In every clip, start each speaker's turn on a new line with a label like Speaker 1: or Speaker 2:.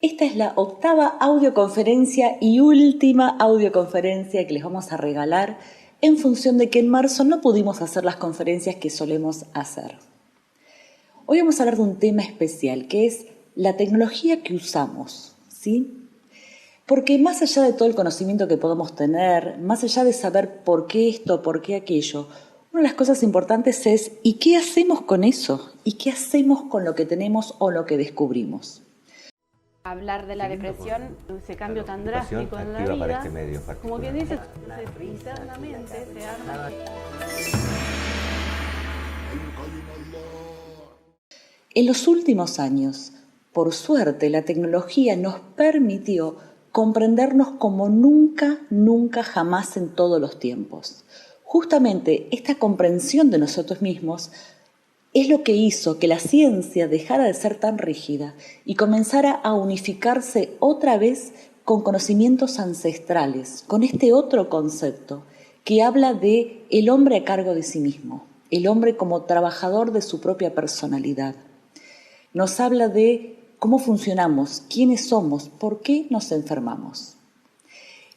Speaker 1: Esta es la octava audioconferencia y última audioconferencia que les vamos a regalar en función de que en marzo no pudimos hacer las conferencias que solemos hacer. Hoy vamos a hablar de un tema especial que es la tecnología que usamos, ¿sí? Porque más allá de todo el conocimiento que podemos tener, más allá de saber por qué esto, por qué aquello, una de las cosas importantes es ¿y qué hacemos con eso? ¿Y qué hacemos con lo que tenemos o lo que descubrimos?
Speaker 2: Hablar de la depresión, ese cambio tan drástico en la vida,
Speaker 3: para este medio
Speaker 2: como quien dice, internamente se arma.
Speaker 1: En los últimos años, por suerte, la tecnología nos permitió comprendernos como nunca jamás en todos los tiempos. Justamente esta comprensión de nosotros mismos es lo que hizo que la ciencia dejara de ser tan rígida y comenzara a unificarse otra vez con conocimientos ancestrales, con este otro concepto que habla de el hombre a cargo de sí mismo, el hombre como trabajador de su propia personalidad. Nos habla de cómo funcionamos, quiénes somos, por qué nos enfermamos.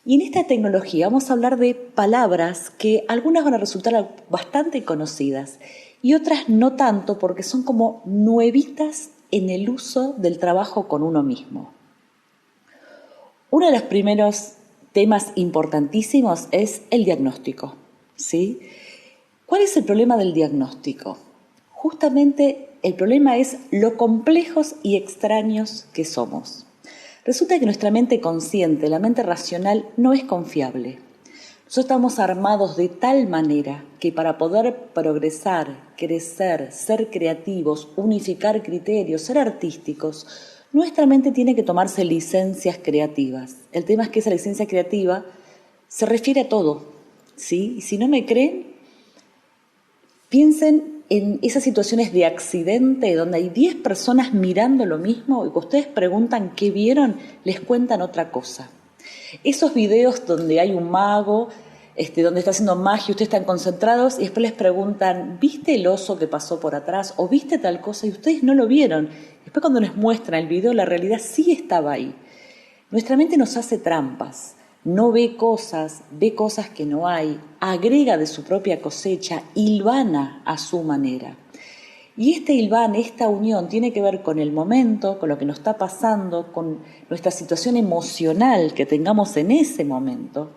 Speaker 1: Y en esta tecnología vamos a hablar de palabras que algunas van a resultar bastante conocidas y otras no tanto porque son como nuevitas en el uso del trabajo con uno mismo. Uno de los primeros temas importantísimos es el diagnóstico, ¿sí? ¿Cuál es el problema del diagnóstico? Justamente el problema es lo complejos y extraños que somos. Resulta que nuestra mente consciente, la mente racional, no es confiable. Nosotros estamos armados de tal manera que para poder progresar, crecer, ser creativos, unificar criterios, ser artísticos, nuestra mente tiene que tomarse licencias creativas. El tema es que esa licencia creativa se refiere a todo, ¿sí? Y si no me creen, piensen en esas situaciones de accidente donde hay 10 personas mirando lo mismo y que ustedes preguntan qué vieron, les cuentan otra cosa. Esos videos donde hay un mago, donde está haciendo magia y ustedes están concentrados y después les preguntan, ¿viste el oso que pasó por atrás? ¿O viste tal cosa? Y ustedes no lo vieron. Después cuando les muestran el video, la realidad sí estaba ahí. Nuestra mente nos hace trampas. No ve cosas que no hay, agrega de su propia cosecha, hilvana a su manera. Y este hilván, esta unión, tiene que ver con el momento, con lo que nos está pasando, con nuestra situación emocional que tengamos en ese momento.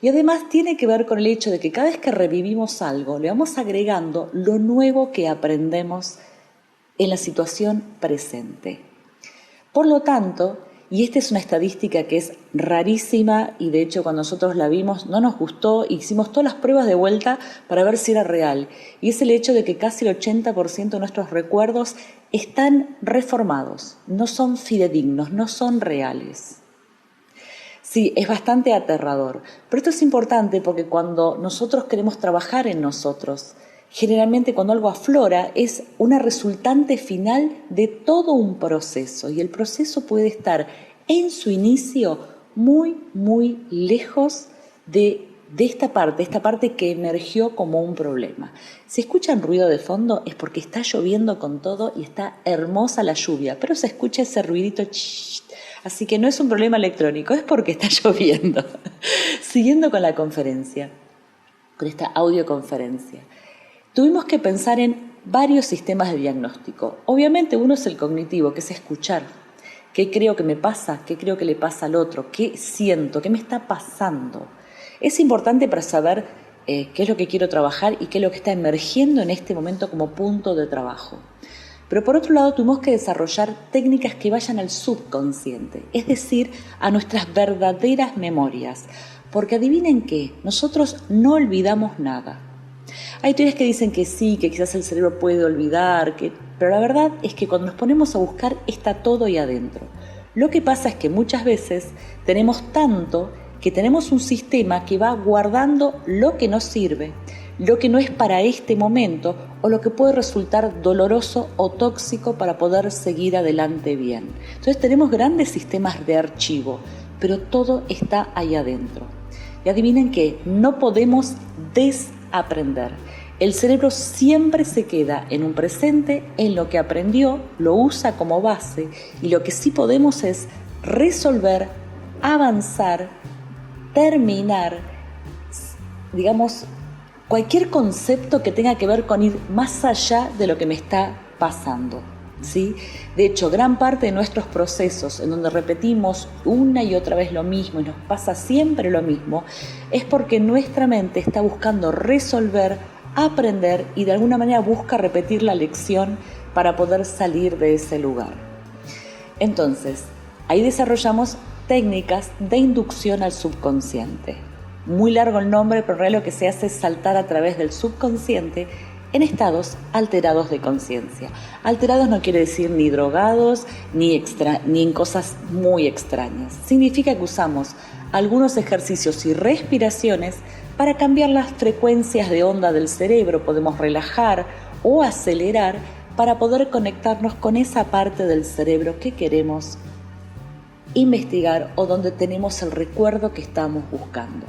Speaker 1: Y además tiene que ver con el hecho de que cada vez que revivimos algo, le vamos agregando lo nuevo que aprendemos en la situación presente. Por lo tanto, y esta es una estadística que es rarísima y de hecho cuando nosotros la vimos no nos gustó, hicimos todas las pruebas de vuelta para ver si era real. Y es el hecho de que casi el 80% de nuestros recuerdos están reformados, no son fidedignos, no son reales. Sí, es bastante aterrador, pero esto es importante porque cuando nosotros queremos trabajar en nosotros, generalmente cuando algo aflora es una resultante final de todo un proceso y el proceso puede estar en su inicio muy lejos de esta parte que emergió como un problema. Si escuchan ruido de fondo es porque está lloviendo con todo y está hermosa la lluvia, pero se escucha ese ruidito chist. Así que no es un problema electrónico, es porque está lloviendo. Siguiendo con la conferencia, con esta audioconferencia. Tuvimos que pensar en varios sistemas de diagnóstico. Obviamente uno es el cognitivo, que es escuchar. ¿Qué creo que me pasa? ¿Qué creo que le pasa al otro? ¿Qué siento? ¿Qué me está pasando? Es importante para saber qué es lo que quiero trabajar y qué es lo que está emergiendo en este momento como punto de trabajo. Pero por otro lado tuvimos que desarrollar técnicas que vayan al subconsciente, es decir, a nuestras verdaderas memorias. Porque adivinen qué, nosotros no olvidamos nada. Hay teorías que dicen que sí, que quizás el cerebro puede olvidar, pero la verdad es que cuando nos ponemos a buscar está todo ahí adentro. Lo que pasa es que muchas veces tenemos tanto que tenemos un sistema que va guardando lo que nos sirve, lo que no es para este momento o lo que puede resultar doloroso o tóxico para poder seguir adelante bien. Entonces tenemos grandes sistemas de archivo, pero todo está ahí adentro. Y adivinen qué, no podemos desaprender. el cerebro siempre se queda en un presente, en lo que aprendió, lo usa como base, y lo que sí podemos es resolver, avanzar, terminar, digamos, cualquier concepto que tenga que ver con ir más allá de lo que me está pasando, ¿sí? De hecho, gran parte de nuestros procesos en donde repetimos una y otra vez lo mismo y nos pasa siempre lo mismo, es porque nuestra mente está buscando resolver, aprender y de alguna manera busca repetir la lección para poder salir de ese lugar. Entonces, ahí desarrollamos técnicas de inducción al subconsciente. Muy largo el nombre, pero en realidad lo que se hace es saltar a través del subconsciente en estados alterados de conciencia. Alterados no quiere decir ni drogados, ni en cosas muy extrañas. Significa que usamos algunos ejercicios y respiraciones para cambiar las frecuencias de onda del cerebro. Podemos relajar o acelerar para poder conectarnos con esa parte del cerebro que queremos investigar o donde tenemos el recuerdo que estamos buscando.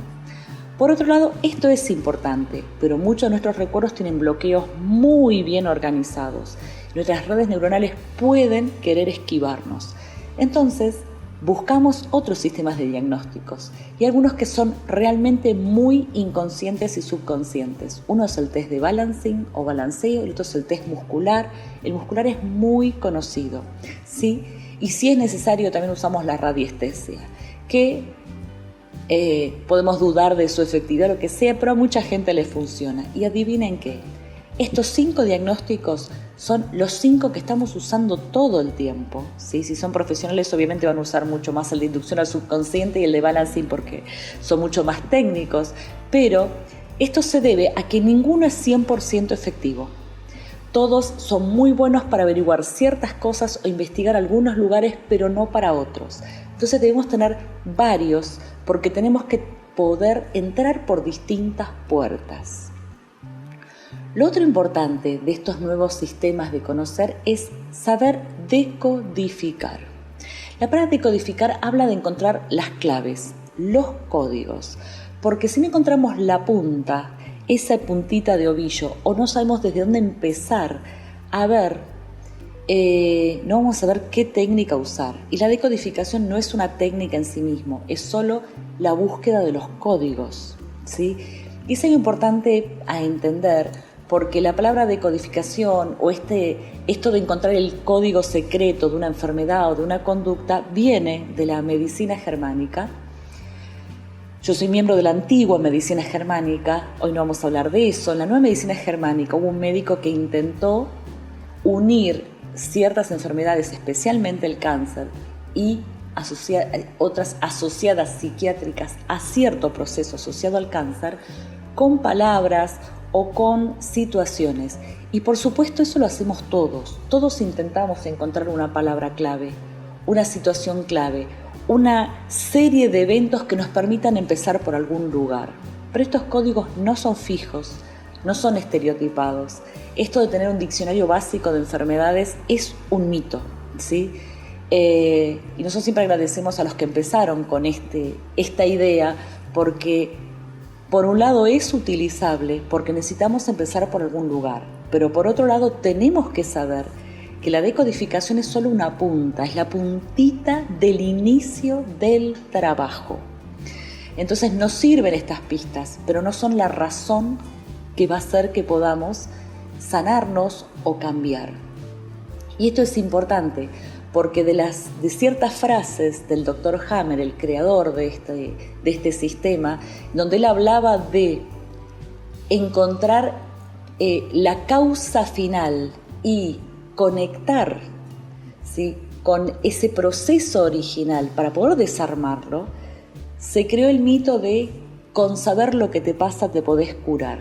Speaker 1: Por otro lado, esto es importante, pero muchos de nuestros recuerdos tienen bloqueos muy bien organizados. Nuestras redes neuronales pueden querer esquivarnos. Entonces, buscamos otros sistemas de diagnósticos y algunos que son realmente muy inconscientes y subconscientes. Uno es el test de balancing o balanceo, el otro es el test muscular. El muscular es muy conocido, ¿sí? Y si es necesario también usamos la radiestesia, que podemos dudar de su efectividad, lo que sea, pero a mucha gente le funciona. Y adivinen qué, estos 5 diagnósticos son los 5 que estamos usando todo el tiempo, ¿sí? Si son profesionales obviamente van a usar mucho más el de inducción al subconsciente y el de balancing porque son mucho más técnicos, pero esto se debe a que ninguno es 100% efectivo. Todos son muy buenos para averiguar ciertas cosas o investigar algunos lugares, pero no para otros. Entonces debemos tener varios porque tenemos que poder entrar por distintas puertas. Lo otro importante de estos nuevos sistemas de conocer es saber decodificar. La palabra decodificar habla de encontrar las claves, los códigos, porque si no encontramos la punta, esa puntita de ovillo, o no sabemos desde dónde empezar a ver, no vamos a saber qué técnica usar. Y la decodificación no es una técnica en sí mismo, es solo la búsqueda de los códigos, ¿sí? Y es algo importante a entender, porque la palabra decodificación o esto de encontrar el código secreto de una enfermedad o de una conducta viene de la medicina germánica. Yo soy miembro de la antigua medicina germánica, hoy no vamos a hablar de eso. En la nueva medicina germánica hubo un médico que intentó unir ciertas enfermedades, especialmente el cáncer, y otras asociadas psiquiátricas a cierto proceso asociado al cáncer, con palabras o con situaciones. Y por supuesto eso lo hacemos todos. Todos intentamos encontrar una palabra clave, una situación clave, una serie de eventos que nos permitan empezar por algún lugar. Pero estos códigos no son fijos, no son estereotipados. Esto de tener un diccionario básico de enfermedades es un mito, ¿sí? Y nosotros siempre agradecemos a los que empezaron con esta idea, porque por un lado es utilizable, porque necesitamos empezar por algún lugar, pero por otro lado tenemos que saber que la decodificación es solo una punta, es la puntita del inicio del trabajo. Entonces nos sirven estas pistas, pero no son la razón que va a hacer que podamos sanarnos o cambiar. Y esto es importante porque de ciertas frases del Dr. Hammer, el creador de este sistema, donde él hablaba de encontrar la causa final y conectar, ¿sí?, con ese proceso original para poder desarmarlo, se creó el mito de con saber lo que te pasa te podés curar.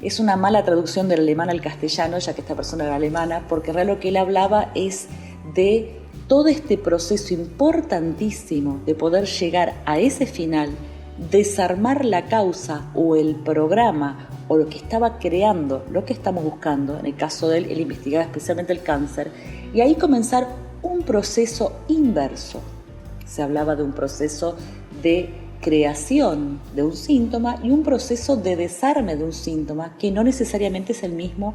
Speaker 1: Es una mala traducción del alemán al castellano, ya que esta persona era alemana, porque en realidad lo que él hablaba es de todo este proceso importantísimo de poder llegar a ese final, desarmar la causa o el programa o lo que estaba creando, lo que estamos buscando. En el caso de él investigaba especialmente el cáncer, y ahí comenzar un proceso inverso. Se hablaba de un proceso de creación de un síntoma y un proceso de desarme de un síntoma que no necesariamente es el mismo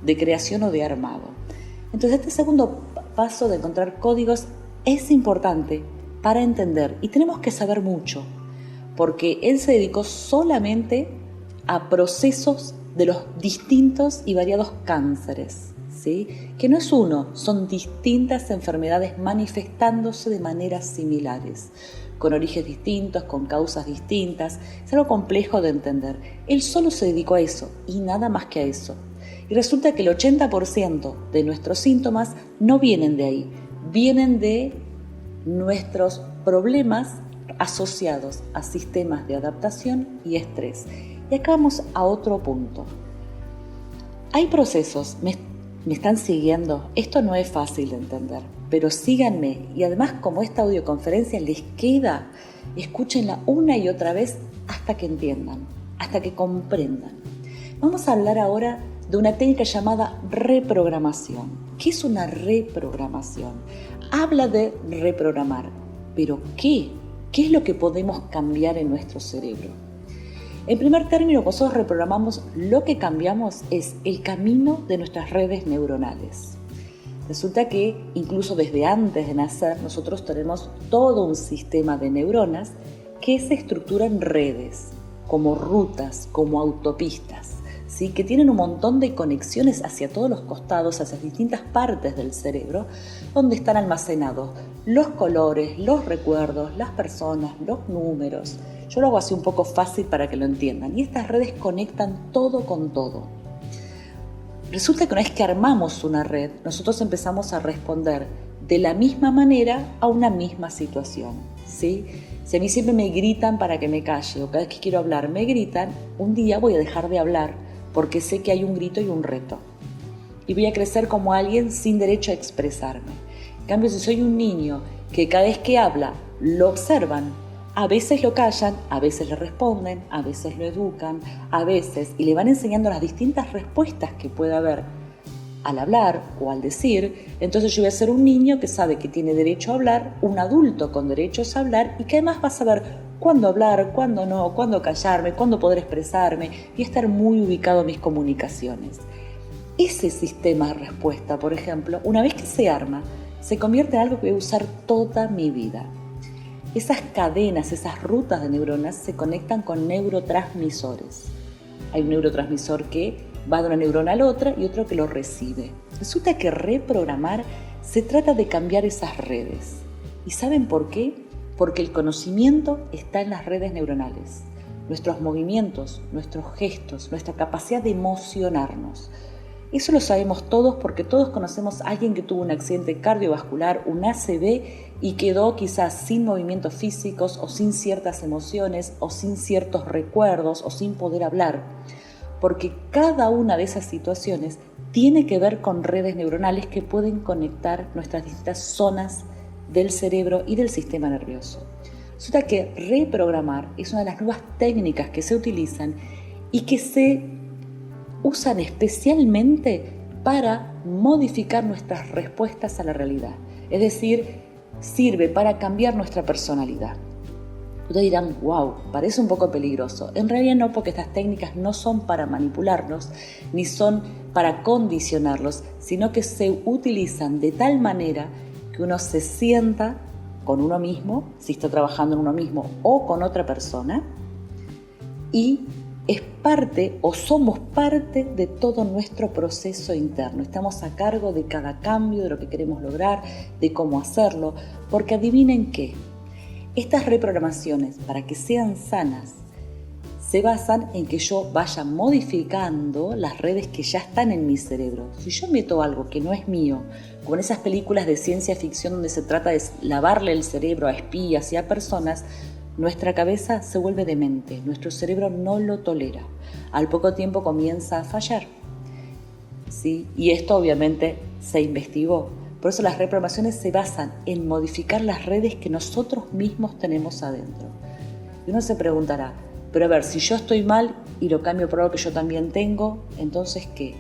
Speaker 1: de creación o de armado. Entonces, este segundo paso de encontrar códigos es importante para entender, y tenemos que saber mucho, porque él se dedicó solamente a procesos de los distintos y variados cánceres, ¿sí? Que no es uno, son distintas enfermedades manifestándose de maneras similares, con orígenes distintos, con causas distintas. Es algo complejo de entender. Él solo se dedicó a eso y nada más que a eso. Y resulta que el 80% de nuestros síntomas no vienen de ahí, vienen de nuestros problemas asociados a sistemas de adaptación y estrés. Y acá vamos a otro punto. Hay procesos, me están siguiendo, esto no es fácil de entender, pero síganme, y además como esta audioconferencia les queda, escúchenla una y otra vez hasta que entiendan, hasta que comprendan. Vamos a hablar ahora de una técnica llamada reprogramación. ¿Qué es una reprogramación? Habla de reprogramar, pero ¿qué? ¿Qué es lo que podemos cambiar en nuestro cerebro? En primer término, cuando nosotros reprogramamos, lo que cambiamos es el camino de nuestras redes neuronales. Resulta que incluso desde antes de nacer, nosotros tenemos todo un sistema de neuronas que se estructura en redes, como rutas, como autopistas, ¿sí? Que tienen un montón de conexiones hacia todos los costados, hacia distintas partes del cerebro, donde están almacenados los colores, los recuerdos, las personas, los números. Yo lo hago así un poco fácil para que lo entiendan. Y estas redes conectan todo con todo. Resulta que una vez que armamos una red, nosotros empezamos a responder de la misma manera a una misma situación, ¿sí? Si a mí siempre me gritan para que me calle, o cada vez que quiero hablar me gritan, un día voy a dejar de hablar porque sé que hay un grito y un reto. Y voy a crecer como alguien sin derecho a expresarme. En cambio, si soy un niño que cada vez que habla lo observan, a veces lo callan, a veces le responden, a veces lo educan, a veces, y le van enseñando las distintas respuestas que puede haber al hablar o al decir. Entonces yo voy a ser un niño que sabe que tiene derecho a hablar, un adulto con derechos a hablar y que además va a saber cuándo hablar, cuándo no, cuándo callarme, cuándo poder expresarme y estar muy ubicado en mis comunicaciones. Ese sistema de respuesta, por ejemplo, una vez que se arma, se convierte en algo que voy a usar toda mi vida. Esas cadenas, esas rutas de neuronas se conectan con neurotransmisores. Hay un neurotransmisor que va de una neurona a la otra y otro que lo recibe. Resulta que reprogramar se trata de cambiar esas redes. ¿Y saben por qué? Porque el conocimiento está en las redes neuronales. Nuestros movimientos, nuestros gestos, nuestra capacidad de emocionarnos. Eso lo sabemos todos porque todos conocemos a alguien que tuvo un accidente cardiovascular, un ACV, y quedó quizás sin movimientos físicos o sin ciertas emociones o sin ciertos recuerdos o sin poder hablar. Porque cada una de esas situaciones tiene que ver con redes neuronales que pueden conectar nuestras distintas zonas del cerebro y del sistema nervioso. Resulta que reprogramar es una de las nuevas técnicas que se utilizan y que se usan especialmente para modificar nuestras respuestas a la realidad. Es decir, sirve para cambiar nuestra personalidad. Ustedes dirán, wow, parece un poco peligroso. En realidad no, porque estas técnicas no son para manipularnos, ni son para condicionarlos, sino que se utilizan de tal manera que uno se sienta con uno mismo, si está trabajando en uno mismo o con otra persona, y es parte o somos parte de todo nuestro proceso interno. Estamos a cargo de cada cambio, de lo que queremos lograr, de cómo hacerlo, porque adivinen qué, estas reprogramaciones, para que sean sanas, se basan en que yo vaya modificando las redes que ya están en mi cerebro. Si yo meto algo que no es mío, como en esas películas de ciencia ficción donde se trata de lavarle el cerebro a espías y a personas, nuestra cabeza se vuelve demente, nuestro cerebro no lo tolera. Al poco tiempo comienza a fallar, ¿sí? Y esto obviamente se investigó. Por eso las reprogramaciones se basan en modificar las redes que nosotros mismos tenemos adentro. Y uno se preguntará, pero a ver, si yo estoy mal y lo cambio por algo que yo también tengo, ¿entonces qué?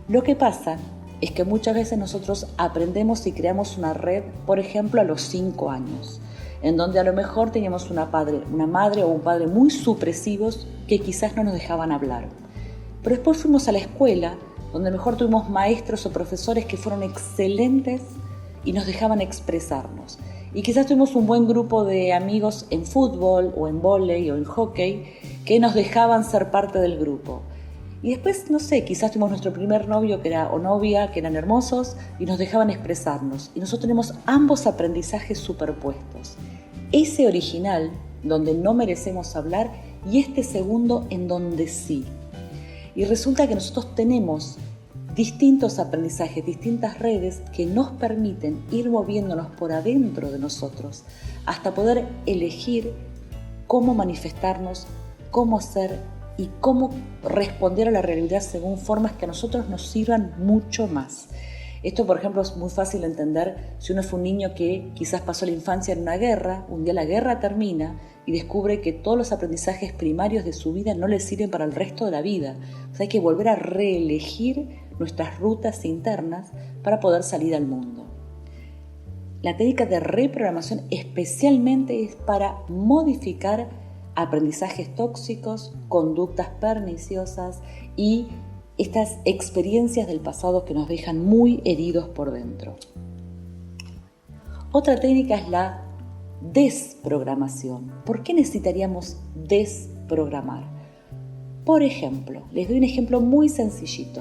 Speaker 1: Lo que pasa es que muchas veces nosotros aprendemos y creamos una red, por ejemplo, a los 5 años. en donde a lo mejor teníamos una madre o un padre muy supresivos que quizás no nos dejaban hablar. Pero después fuimos a la escuela, donde mejor tuvimos maestros o profesores que fueron excelentes y nos dejaban expresarnos. Y quizás tuvimos un buen grupo de amigos en fútbol o en vóley o en hockey que nos dejaban ser parte del grupo. Y después, no sé, quizás tuvimos nuestro primer novio o novia que eran hermosos y nos dejaban expresarnos. Y nosotros tenemos ambos aprendizajes superpuestos. Ese original, donde no merecemos hablar, y este segundo, en donde sí. Y resulta que nosotros tenemos distintos aprendizajes, distintas redes que nos permiten ir moviéndonos por adentro de nosotros hasta poder elegir cómo manifestarnos, cómo ser y cómo responder a la realidad según formas que a nosotros nos sirvan mucho más. Esto, por ejemplo, es muy fácil de entender si uno fue un niño que quizás pasó la infancia en una guerra, un día la guerra termina y descubre que todos los aprendizajes primarios de su vida no le sirven para el resto de la vida. O sea, hay que volver a reelegir nuestras rutas internas para poder salir al mundo. La técnica de reprogramación especialmente es para modificar aprendizajes tóxicos, conductas perniciosas y estas experiencias del pasado que nos dejan muy heridos por dentro. Otra técnica es la desprogramación. ¿Por qué necesitaríamos desprogramar? Por ejemplo, les doy un ejemplo muy sencillito.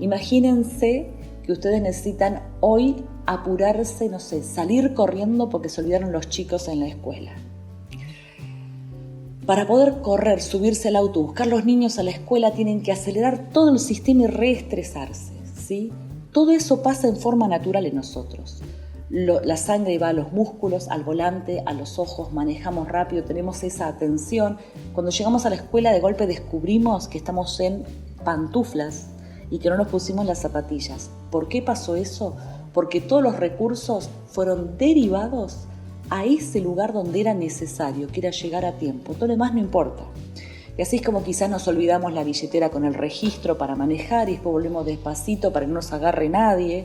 Speaker 1: Imagínense que ustedes necesitan hoy apurarse, no sé, salir corriendo porque se olvidaron los chicos en la escuela. Para poder correr, subirse al auto, buscar los niños a la escuela, tienen que acelerar todo el sistema y reestresarse, ¿sí? Todo eso pasa en forma natural en nosotros. La sangre va a los músculos, al volante, a los ojos, manejamos rápido, tenemos esa atención. Cuando llegamos a la escuela, de golpe descubrimos que estamos en pantuflas y que no nos pusimos las zapatillas. ¿Por qué pasó eso? Porque todos los recursos fueron derivados a ese lugar donde era necesario, que era llegar a tiempo. Todo lo demás no importa. Y así es como quizás nos olvidamos la billetera con el registro para manejar y después volvemos despacito para que no nos agarre nadie,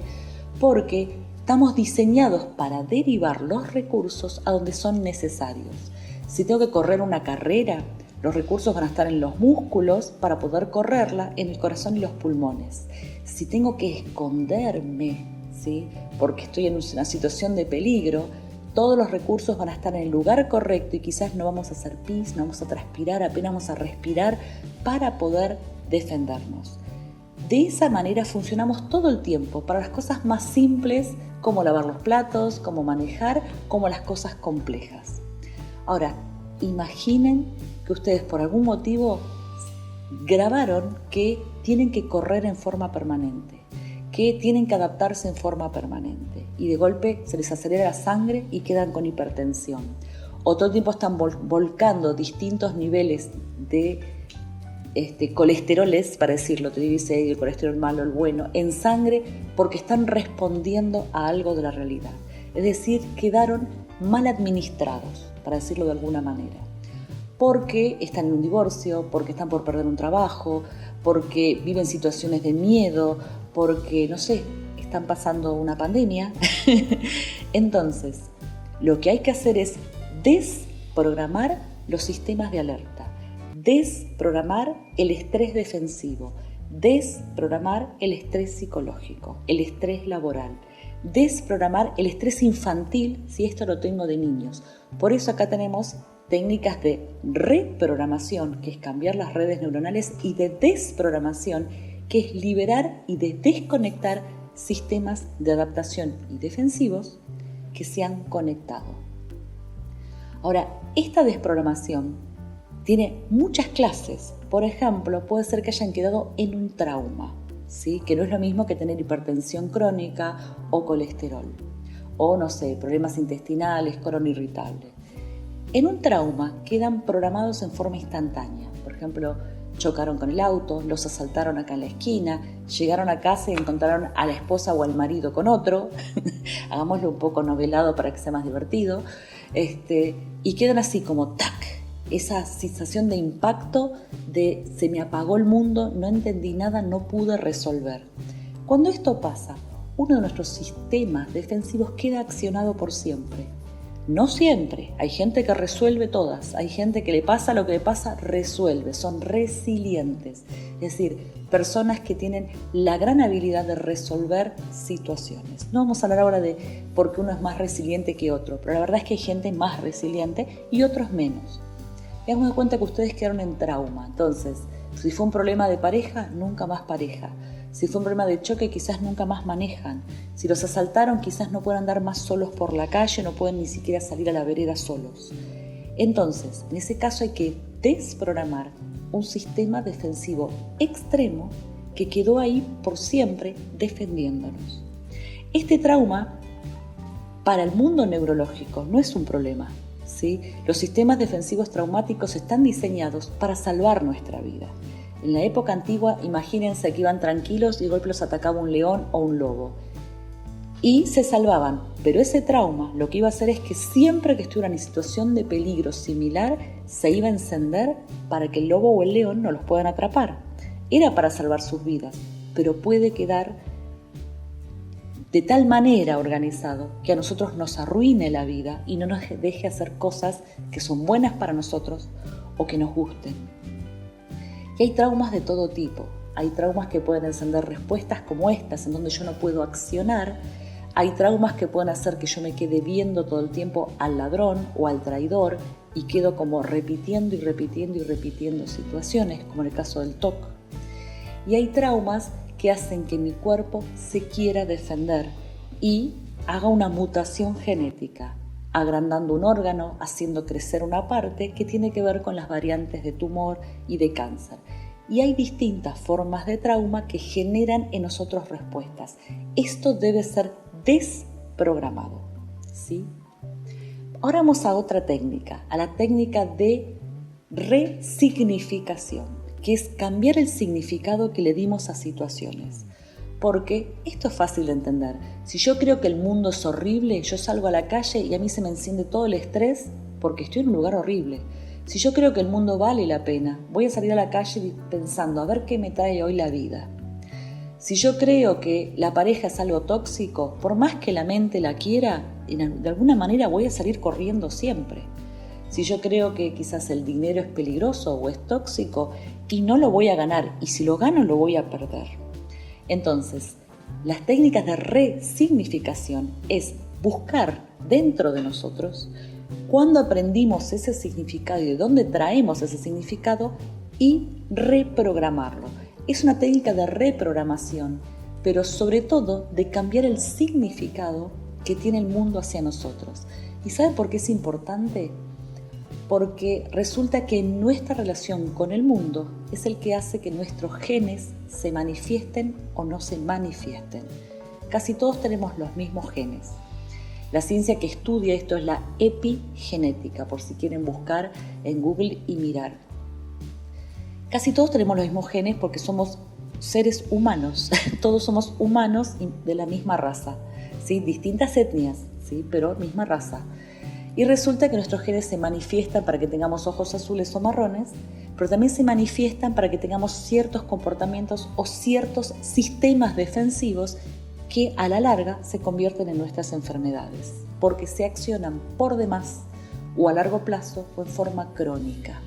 Speaker 1: porque estamos diseñados para derivar los recursos a donde son necesarios. Si tengo que correr una carrera, los recursos van a estar en los músculos para poder correrla, en el corazón y los pulmones. Si tengo que esconderme, ¿sí?, porque estoy en una situación de peligro, todos los recursos van a estar en el lugar correcto y quizás no vamos a hacer pis, no vamos a transpirar, apenas vamos a respirar para poder defendernos. De esa manera funcionamos todo el tiempo para las cosas más simples, como lavar los platos, como manejar, como las cosas complejas. Ahora, imaginen que ustedes por algún motivo grabaron que tienen que correr en forma permanente, que tienen que adaptarse en forma permanente y de golpe se les acelera la sangre y quedan con hipertensión. O todo el tiempo están volcando distintos niveles de colesteroles, para decirlo, triglicéridos, el colesterol malo, el bueno, en sangre porque están respondiendo a algo de la realidad. Es decir, quedaron mal administrados, para decirlo de alguna manera. Porque están en un divorcio, porque están por perder un trabajo, porque viven situaciones de miedo, porque, no sé, están pasando una pandemia. Entonces, lo que hay que hacer es desprogramar los sistemas de alerta, desprogramar el estrés defensivo, desprogramar el estrés psicológico, el estrés laboral, desprogramar el estrés infantil, si esto lo tengo de niños. Por eso acá tenemos técnicas de reprogramación, que es cambiar las redes neuronales, y de desprogramación, que es liberar y de desconectar sistemas de adaptación y defensivos que se han conectado. Ahora, esta desprogramación tiene muchas clases. Por ejemplo, puede ser que hayan quedado en un trauma, ¿sí?, que no es lo mismo que tener hipertensión crónica o colesterol, o, no sé, problemas intestinales, colon irritable. En un trauma quedan programados en forma instantánea. Por ejemplo, chocaron con el auto, los asaltaron acá en la esquina, llegaron a casa y encontraron a la esposa o al marido con otro, hagámoslo un poco novelado para que sea más divertido, y quedan así como ¡tac! Esa sensación de impacto de se me apagó el mundo, no entendí nada, no pude resolver. Cuando esto pasa, uno de nuestros sistemas defensivos queda accionado por siempre. No siempre, hay gente que resuelve todas, hay gente que le pasa lo que le pasa, resuelve, son resilientes, es decir, personas que tienen la gran habilidad de resolver situaciones. No vamos a hablar ahora de por qué uno es más resiliente que otro, pero la verdad es que hay gente más resiliente y otros menos. Y hagamos de cuenta que ustedes quedaron en trauma, entonces, si fue un problema de pareja, nunca más pareja. Si fue un problema de choque, quizás nunca más manejan. Si los asaltaron, quizás no pueden andar más solos por la calle, no pueden ni siquiera salir a la vereda solos. Entonces, en ese caso hay que desprogramar un sistema defensivo extremo que quedó ahí por siempre defendiéndonos. Este trauma, para el mundo neurológico, no es un problema, ¿sí? Los sistemas defensivos traumáticos están diseñados para salvar nuestra vida. En la época antigua, imagínense que iban tranquilos y de golpe los atacaba un león o un lobo. Y se salvaban, pero ese trauma lo que iba a hacer es que siempre que estuvieran en situación de peligro similar, se iba a encender para que el lobo o el león no los puedan atrapar. Era para salvar sus vidas, pero puede quedar de tal manera organizado que a nosotros nos arruine la vida y no nos deje hacer cosas que son buenas para nosotros o que nos gusten. Y hay traumas de todo tipo. Hay traumas que pueden encender respuestas como estas, en donde yo no puedo accionar. Hay traumas que pueden hacer que yo me quede viendo todo el tiempo al ladrón o al traidor y quedo como repitiendo y repitiendo y repitiendo situaciones, como en el caso del TOC. Y hay traumas que hacen que mi cuerpo se quiera defender y haga una mutación genética, agrandando un órgano, haciendo crecer una parte que tiene que ver con las variantes de tumor y de cáncer. Y hay distintas formas de trauma que generan en nosotros respuestas. Esto debe ser desprogramado, ¿sí? Ahora vamos a otra técnica, a la técnica de resignificación, que es cambiar el significado que le dimos a situaciones. Porque esto es fácil de entender. Si yo creo que el mundo es horrible, yo salgo a la calle y a mí se me enciende todo el estrés porque estoy en un lugar horrible. Si yo creo que el mundo vale la pena, voy a salir a la calle pensando a ver qué me trae hoy la vida. Si yo creo que la pareja es algo tóxico, por más que la mente la quiera, de alguna manera voy a salir corriendo siempre. Si yo creo que quizás el dinero es peligroso o es tóxico y no lo voy a ganar, y si lo gano lo voy a perder. Entonces, las técnicas de resignificación es buscar dentro de nosotros cuándo aprendimos ese significado y de dónde traemos ese significado y reprogramarlo. Es una técnica de reprogramación, pero sobre todo de cambiar el significado que tiene el mundo hacia nosotros. ¿Y sabe por qué es importante? Porque resulta que nuestra relación con el mundo es el que hace que nuestros genes se manifiesten o no se manifiesten. Casi todos tenemos los mismos genes. La ciencia que estudia esto es la epigenética, por si quieren buscar en Google y mirar. Casi todos tenemos los mismos genes porque somos seres humanos, todos somos humanos de la misma raza, ¿sí? Distintas etnias, ¿sí? Pero misma raza. Y resulta que nuestros genes se manifiestan para que tengamos ojos azules o marrones, pero también se manifiestan para que tengamos ciertos comportamientos o ciertos sistemas defensivos que a la larga se convierten en nuestras enfermedades, porque se accionan por demás o a largo plazo o en forma crónica.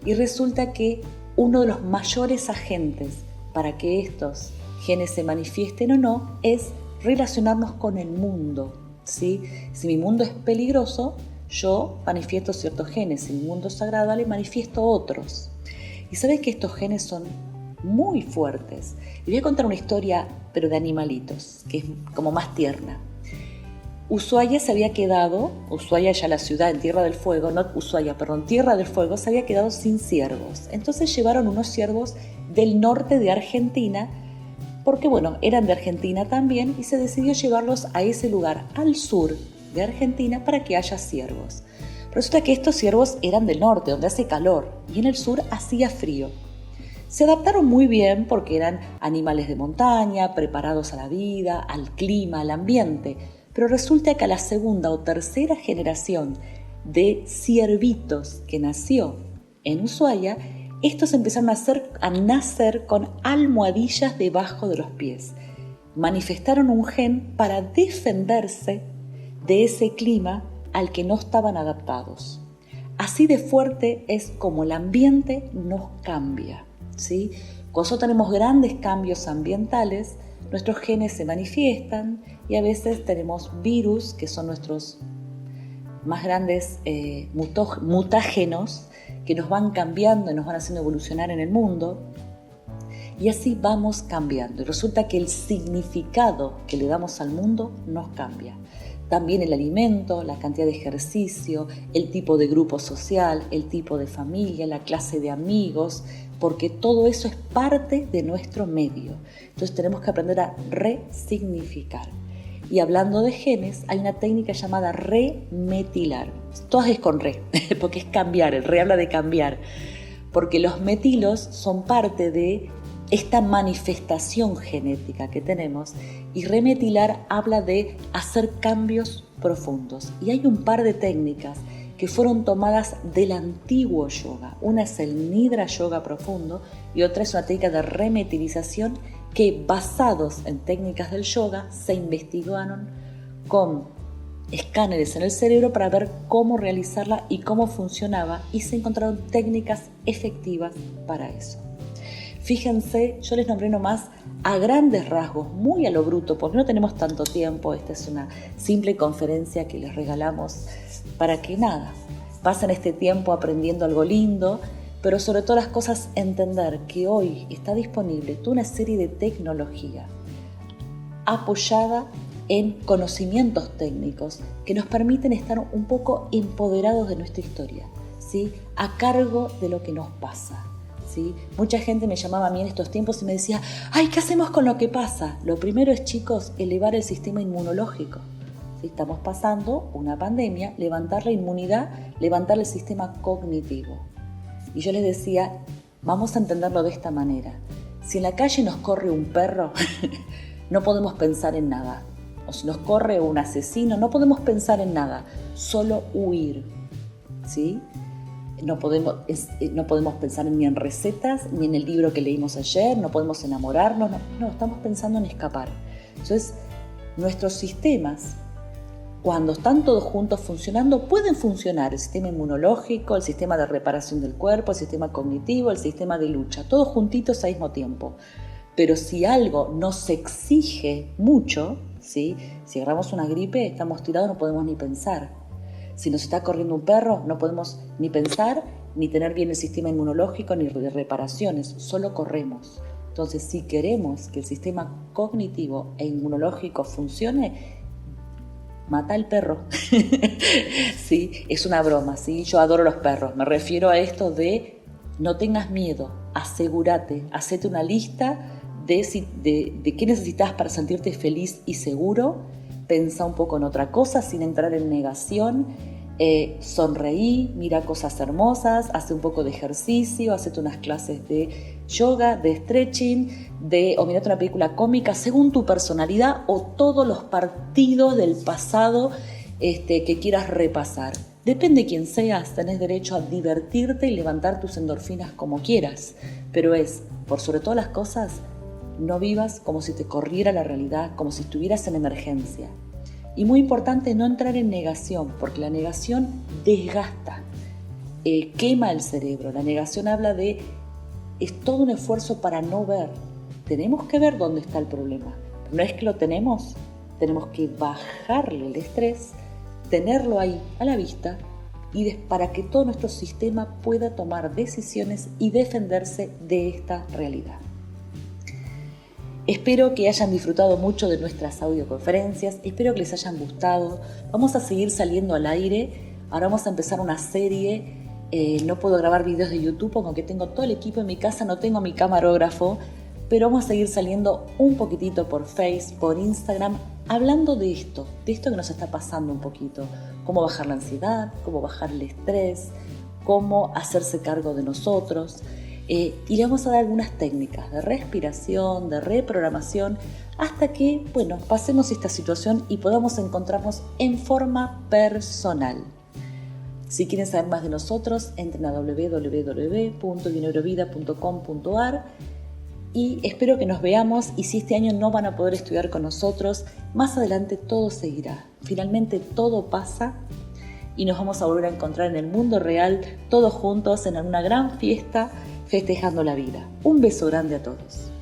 Speaker 1: Y resulta que uno de los mayores agentes para que estos genes se manifiesten o no es relacionarnos con el mundo, ¿sí? Si mi mundo es peligroso, yo manifiesto ciertos genes. Si mi mundo es agradable, manifiesto otros. Y sabes que estos genes son muy fuertes. Les voy a contar una historia, pero de animalitos, que es como más tierna. Ushuaia se había quedado, Ushuaia ya la ciudad en Tierra del Fuego, no Ushuaia, perdón, Tierra del Fuego se había quedado sin ciervos. Entonces llevaron unos ciervos del norte de Argentina, porque bueno, eran de Argentina también, y se decidió llevarlos a ese lugar, al sur de Argentina, para que haya ciervos. Resulta que estos ciervos eran del norte, donde hace calor, y en el sur hacía frío. Se adaptaron muy bien porque eran animales de montaña, preparados a la vida, al clima, al ambiente, pero resulta que a la segunda o tercera generación de ciervitos que nació en Ushuaia, estos empezaron a nacer con almohadillas debajo de los pies. Manifestaron un gen para defenderse de ese clima al que no estaban adaptados. Así de fuerte es como el ambiente nos cambia, ¿sí? Cuando tenemos grandes cambios ambientales, nuestros genes se manifiestan y a veces tenemos virus, que son nuestros más grandes mutágenos, que nos van cambiando y nos van haciendo evolucionar en el mundo. Y así vamos cambiando. Y resulta que el significado que le damos al mundo nos cambia. También el alimento, la cantidad de ejercicio, el tipo de grupo social, el tipo de familia, la clase de amigos, porque todo eso es parte de nuestro medio. Entonces tenemos que aprender a resignificar. Y hablando de genes, hay una técnica llamada remetilar. Todas es con re, porque es cambiar, el re habla de cambiar. Porque los metilos son parte de esta manifestación genética que tenemos, y remetilar habla de hacer cambios profundos. Y hay un par de técnicas que fueron tomadas del antiguo yoga. Una es el Nidra Yoga profundo y otra es una técnica de remetilización que, basados en técnicas del yoga, se investigaron con escáneres en el cerebro para ver cómo realizarla y cómo funcionaba, y se encontraron técnicas efectivas para eso. Fíjense, yo les nombré nomás a grandes rasgos, muy a lo bruto, porque no tenemos tanto tiempo. Esta es una simple conferencia que les regalamos para que pasen este tiempo aprendiendo algo lindo, pero sobre todas las cosas entender que hoy está disponible toda una serie de tecnología apoyada en conocimientos técnicos que nos permiten estar un poco empoderados de nuestra historia, ¿sí? A cargo de lo que nos pasa. ¿Sí? Mucha gente me llamaba a mí en estos tiempos y me decía: ¡ay, qué hacemos con lo que pasa! Lo primero es, chicos, elevar el sistema inmunológico. ¿Sí? Estamos pasando una pandemia, levantar la inmunidad, levantar el sistema cognitivo. Y yo les decía, vamos a entenderlo de esta manera. Si en la calle nos corre un perro, no podemos pensar en nada. O si nos corre un asesino, no podemos pensar en nada, solo huir. ¿Sí? No podemos pensar ni en recetas, ni en el libro que leímos ayer, no podemos enamorarnos, no, estamos pensando en escapar. Entonces, nuestros sistemas, cuando están todos juntos funcionando, pueden funcionar el sistema inmunológico, el sistema de reparación del cuerpo, el sistema cognitivo, el sistema de lucha, todos juntitos al mismo tiempo. Pero si algo nos exige mucho, ¿sí? Si agarramos una gripe, estamos tirados, no podemos ni pensar. Si nos está corriendo un perro, no podemos ni pensar, ni tener bien el sistema inmunológico, ni de reparaciones, solo corremos. Entonces, si queremos que el sistema cognitivo e inmunológico funcione, mata al perro. Sí, es una broma, ¿sí? Yo adoro los perros. Me refiero a esto de no tengas miedo, asegúrate, hacete una lista de qué necesitas para sentirte feliz y seguro. Pensá un poco en otra cosa sin entrar en negación. Sonreí, mira cosas hermosas, hace un poco de ejercicio, hacete unas clases de yoga, de stretching, o mirate una película cómica según tu personalidad o todos los partidos del pasado que quieras repasar. Depende de quién seas, tenés derecho a divertirte y levantar tus endorfinas como quieras, pero por sobre todas las cosas, no vivas como si te corriera la realidad, como si estuvieras en emergencia. Y muy importante, no entrar en negación, porque la negación desgasta, quema el cerebro. La negación habla es todo un esfuerzo para no ver. Tenemos que ver dónde está el problema. Pero no es que lo tenemos que bajarle el estrés, tenerlo ahí a la vista, y para que todo nuestro sistema pueda tomar decisiones y defenderse de esta realidad. Espero que hayan disfrutado mucho de nuestras audioconferencias, espero que les hayan gustado. Vamos a seguir saliendo al aire, ahora vamos a empezar una serie. No puedo grabar videos de YouTube porque tengo todo el equipo en mi casa, no tengo mi camarógrafo, pero vamos a seguir saliendo un poquitito por Facebook, por Instagram, hablando de esto que nos está pasando un poquito. Cómo bajar la ansiedad, cómo bajar el estrés, cómo hacerse cargo de nosotros. Y le vamos a dar algunas técnicas de respiración, de reprogramación, hasta que, pasemos esta situación y podamos encontrarnos en forma personal. Si quieren saber más de nosotros, entren a www.dineurovida.com.ar y espero que nos veamos. Y si este año no van a poder estudiar con nosotros, más adelante todo seguirá. Finalmente todo pasa y nos vamos a volver a encontrar en el mundo real, todos juntos en una gran fiesta, festejando la vida. Un beso grande a todos.